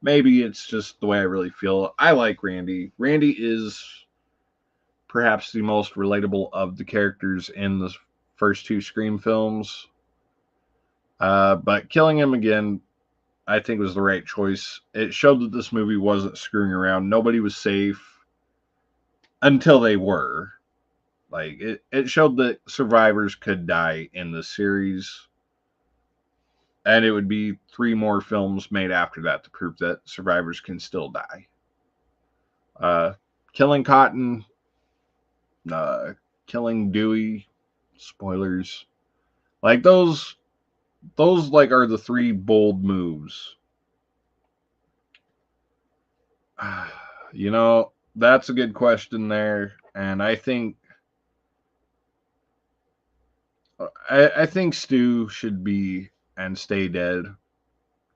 Speaker 1: Maybe it's just the way I really feel. I like Randy. Randy is perhaps the most relatable of the characters in the first two Scream films. But killing him again, I think, was the right choice. It showed that this movie wasn't screwing around. Nobody was safe until they were. Like, it showed that survivors could die in the series. And it would be 3 more films made after that to prove that survivors can still die. Killing Cotton, killing Dewey, spoilers. Like those like are the 3 bold moves. You know, that's a good question there, and I think Stu should be and stay dead.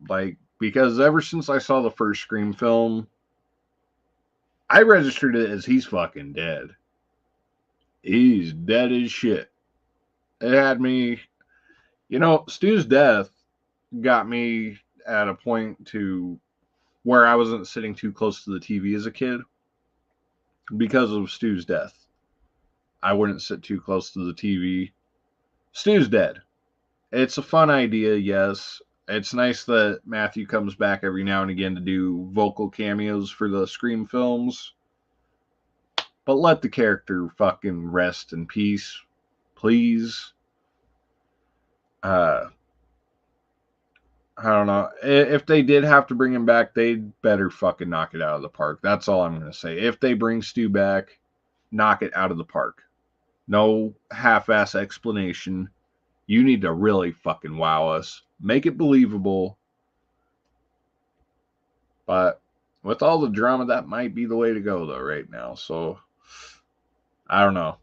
Speaker 1: Like, because ever since I saw the first Scream film, I registered it as he's fucking dead. He's dead as shit. It had me, Stu's death got me at a point to where I wasn't sitting too close to the TV as a kid because of Stu's death. I wouldn't sit too close to the TV. Stu's dead. It's a fun idea, yes. It's nice that Matthew comes back every now and again to do vocal cameos for the Scream films. But let the character fucking rest in peace, please. I don't know. If they did have to bring him back, they'd better fucking knock it out of the park. That's all I'm going to say. If they bring Stu back, knock it out of the park. No half-ass explanation. You need to really fucking wow us. Make it believable. But with all the drama, that might be the way to go, though, right now. So, I don't know.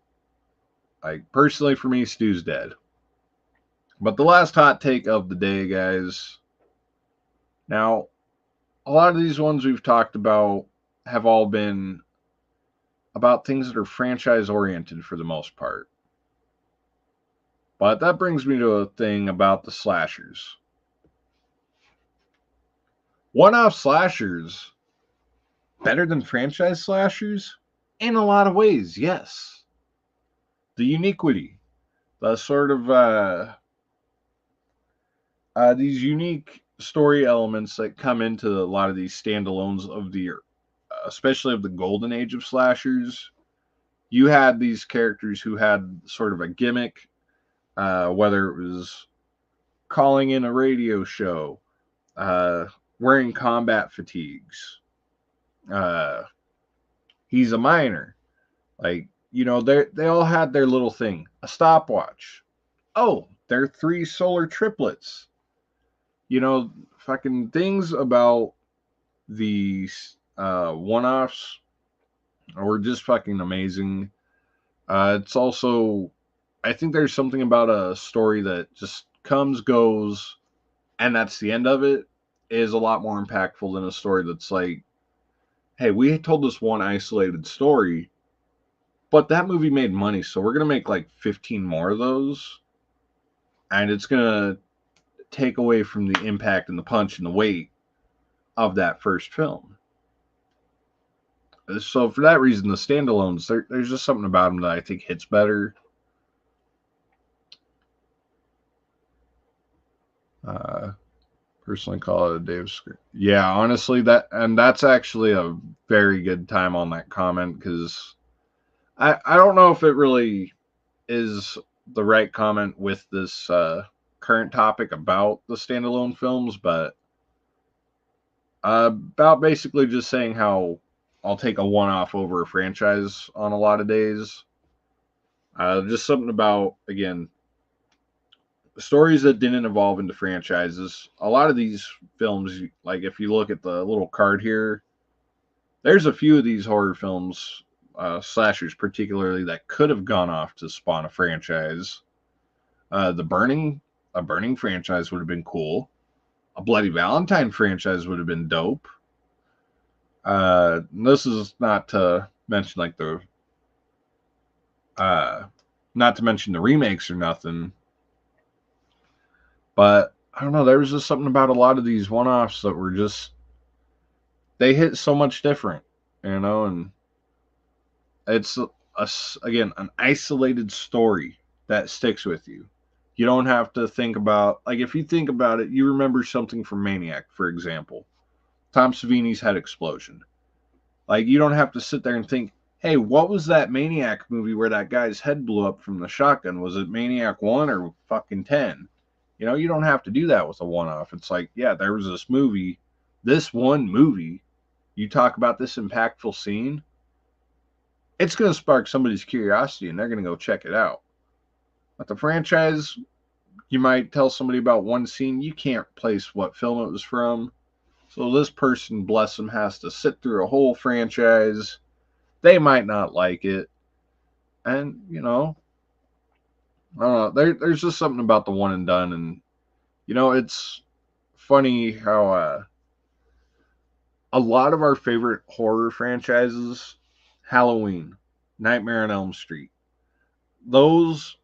Speaker 1: Like, personally, for me, Stu's dead. But the last hot take of the day, guys. Now, a lot of these ones we've talked about have all been about things that are franchise oriented for the most part. But that brings me to a thing about the slashers. One-off slashers better than franchise slashers? In a lot of ways, yes. The uniquity, the sort of these unique story elements that come into a lot of these standalones of the, especially of the golden age of slashers. You had these characters who had sort of a gimmick, whether it was calling in a radio show, wearing combat fatigues. Uh, he's a miner. Like, they all had their little thing. A stopwatch. Oh, they're 3 solar triplets. Fucking things about these one-offs were just fucking amazing. It's also, I think there's something about a story that just comes, goes, and that's the end of it, is a lot more impactful than a story that's like, hey, we told this one isolated story, but that movie made money, so we're going to make like 15 more of those, and it's going to take away from the impact and the punch and the weight of that first film. So for that reason, the standalones, there's just something about them that I think hits better. Uh, Personally, call it a Dave script. Yeah, honestly, that's actually a very good time on that comment because I don't know if it really is the right comment with this current topic about the standalone films, but about basically just saying how I'll take a one-off over a franchise on a lot of days. Just something about, again, stories that didn't evolve into franchises. A lot of these films, like if you look at the little card here, there's a few of these horror films, slashers particularly, that could have gone off to spawn a franchise. The Burning, a Burning franchise would have been cool. A Bloody Valentine franchise would have been dope. This is not to mention like the, uh, not to mention the remakes or nothing, but I don't know. There was just something about a lot of these one-offs that were just, they hit so much different, and it's again an isolated story that sticks with you. You don't have to think about, like, if you think about it, you remember something from Maniac, for example. Tom Savini's head explosion. Like, you don't have to sit there and think, hey, what was that Maniac movie where that guy's head blew up from the shotgun? Was it Maniac 1 or fucking 10? You don't have to do that with a one off. It's like, yeah, there was this one movie. You talk about this impactful scene, it's going to spark somebody's curiosity and they're going to go check it out. But the franchise, you might tell somebody about one scene, you can't place what film it was from. So this person, bless them, has to sit through a whole franchise. They might not like it. And, I don't know. There's just something about the one and done. And, it's funny how a lot of our favorite horror franchises, Halloween, Nightmare on Elm Street, those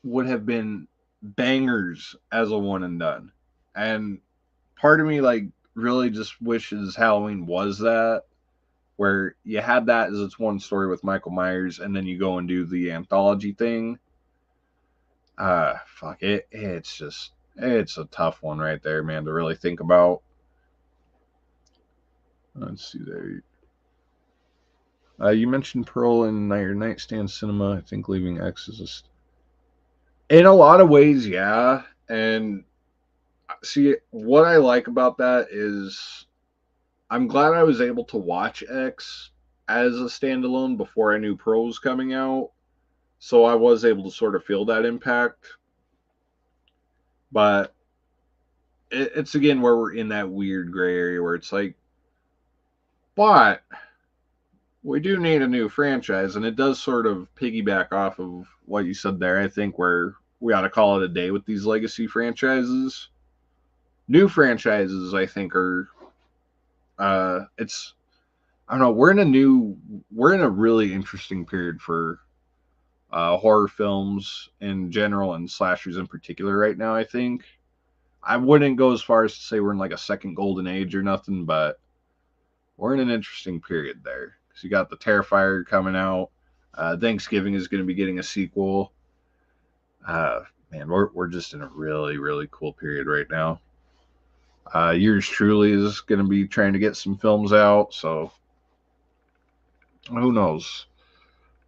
Speaker 1: would have been bangers as a one and done. And part of me, like, really just wishes Halloween was that, where you had that as its one story with Michael Myers, and then you go and do the anthology thing. Fuck it. It's a tough one right there, man, to really think about. Let's see there. You mentioned Pearl in your nightstand cinema. I think leaving X is in a lot of ways, yeah. And see, what I like about that is I'm glad I was able to watch X as a standalone before I knew Pearl was coming out. So I was able to sort of feel that impact. But it's again where we're in that weird gray area where it's like, but we do need a new franchise. And it does sort of piggyback off of what you said there, I think, where we ought to call it a day with these legacy franchises. New franchises, I think, are it's I don't know. We're in a really interesting period for horror films in general and slashers in particular right now. I think I wouldn't go as far as to say we're in like a second golden age or nothing, but we're in an interesting period there. Because you got the Terrifier coming out. Thanksgiving is going to be getting a sequel. Man, we're just in a really really cool period right now. Yours truly is going to be trying to get some films out, so who knows?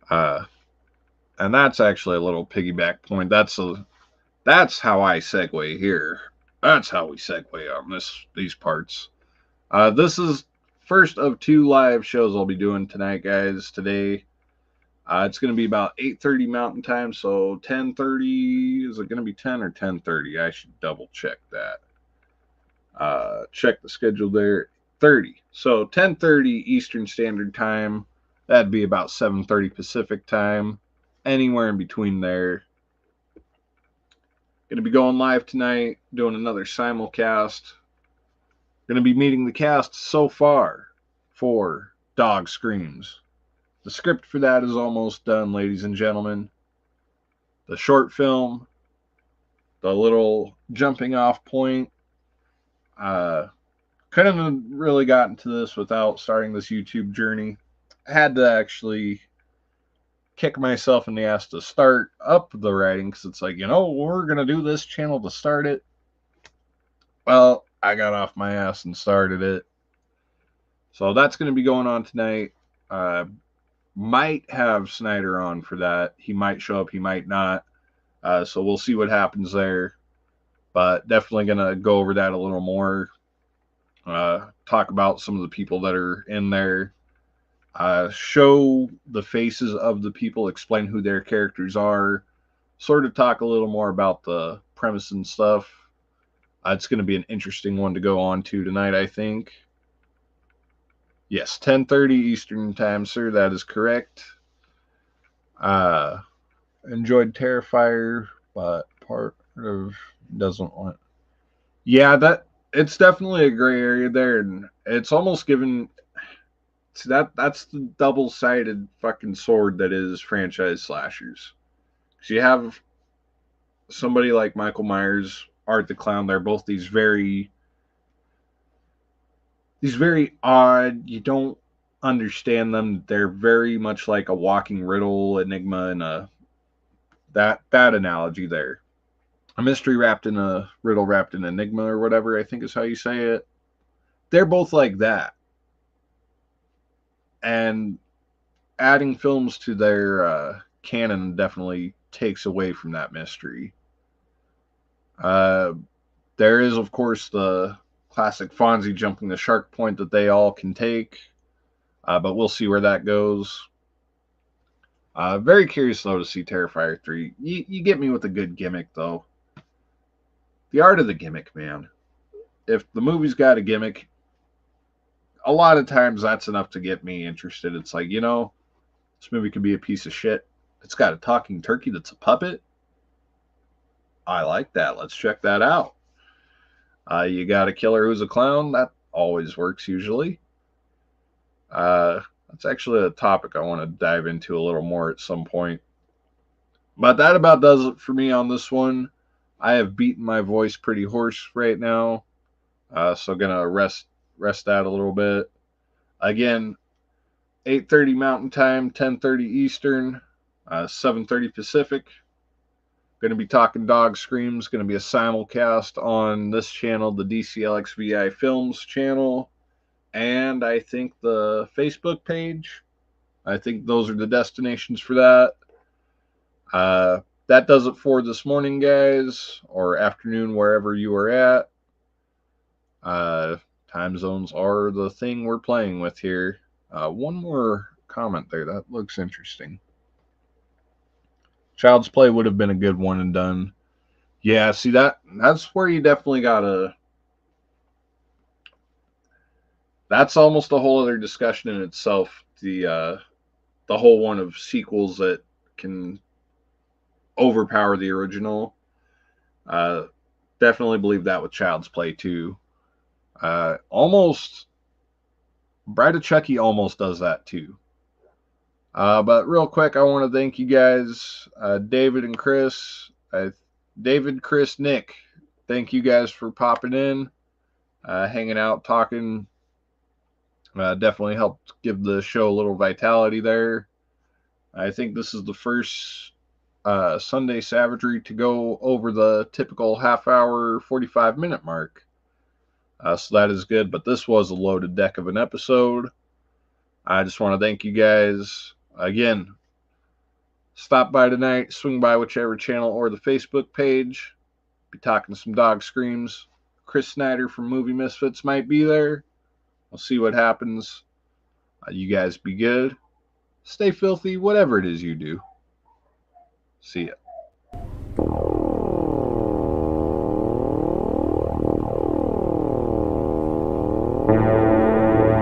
Speaker 1: Uh, and that's actually a little piggyback point. That's how I segue here. That's how we segue on these parts. This is first of two live shows I'll be doing tonight, guys. Today, it's going to be about 8:30 Mountain Time, so 10:30. Is it going to be 10 or 10:30? I should double check that. Check the schedule there. 30. So 10:30 Eastern Standard Time. That'd be about 7:30 Pacific Time. anywhere in between there. Going to be going live tonight, doing another simulcast. Going to be meeting the cast so far for Dog Screams. The script for that is almost done, ladies and gentlemen. The short film, the little jumping off point. Couldn't have really gotten to this without starting this YouTube journey. I had to actually kick myself in the ass to start up the writing because it's like, we're going to do this channel to start it. Well, I got off my ass and started it. So that's going to be going on tonight. Might have Snyder on for that. He might show up, he might not. So we'll see what happens there. But definitely going to go over that a little more. Talk about some of the people that are in there. Show the faces of the people, explain who their characters are. Sort of talk a little more about the premise and stuff. It's going to be an interesting one to go on to tonight, I think. Yes, 10:30 Eastern Time, sir. That is correct. Enjoyed Terrifier, but part of doesn't want. Yeah, it's definitely a gray area there, and it's almost given. That's the double-sided fucking sword that is franchise slashers. So you have somebody like Michael Myers, Art the Clown. They're both these very odd. You don't understand them. They're very much like a walking riddle, enigma, and that analogy there. A mystery wrapped in a riddle wrapped in enigma, or whatever I think is how you say it. They're both like that. And adding films to their canon definitely takes away from that mystery. There is, of course, the classic Fonzie jumping the shark point that they all can take, but we'll see where that goes. Very curious, though, to see Terrifier 3. You get me with a good gimmick, though. The art of the gimmick, man. If the movie's got a gimmick, a lot of times that's enough to get me interested. It's like, this movie could be a piece of shit. It's got a talking turkey that's a puppet. I like that. Let's check that out. You got a killer who's a clown. That always works, usually. That's actually a topic I want to dive into a little more at some point. But that about does it for me on this one. I have beaten my voice pretty hoarse right now. So gonna rest that a little bit. Again, 8:30 Mountain Time, 10:30 Eastern, 7:30 Pacific. Going to be talking Dog Screams. Going to be a simulcast on this channel, the DCLXVI Films channel, and I think the Facebook page. I think those are the destinations for that. That does it for this morning, guys, or afternoon, wherever you are at. Time zones are the thing we're playing with here. One more comment there. That looks interesting. Child's Play would have been a good one and done. Yeah, see, that's where you definitely gotta. That's almost a whole other discussion in itself. The whole one of sequels that can overpower the original. Definitely believe that with Child's Play too. Almost Bride of Chucky almost does that too. But real quick, I want to thank you guys, David and Chris. David, Chris, Nick. Thank you guys for popping in, hanging out, talking. Definitely helped give the show a little vitality there. I think this is the first Sunday Savagery to go over the typical half-hour, 45-minute mark. So that is good, but this was a loaded deck of an episode. I just want to thank you guys. Again, stop by tonight, swing by whichever channel or the Facebook page. Be talking some Dog Screams. Chris Snyder from Movie Misfits might be there. We'll see what happens. You guys be good. Stay filthy, whatever it is you do. See ya.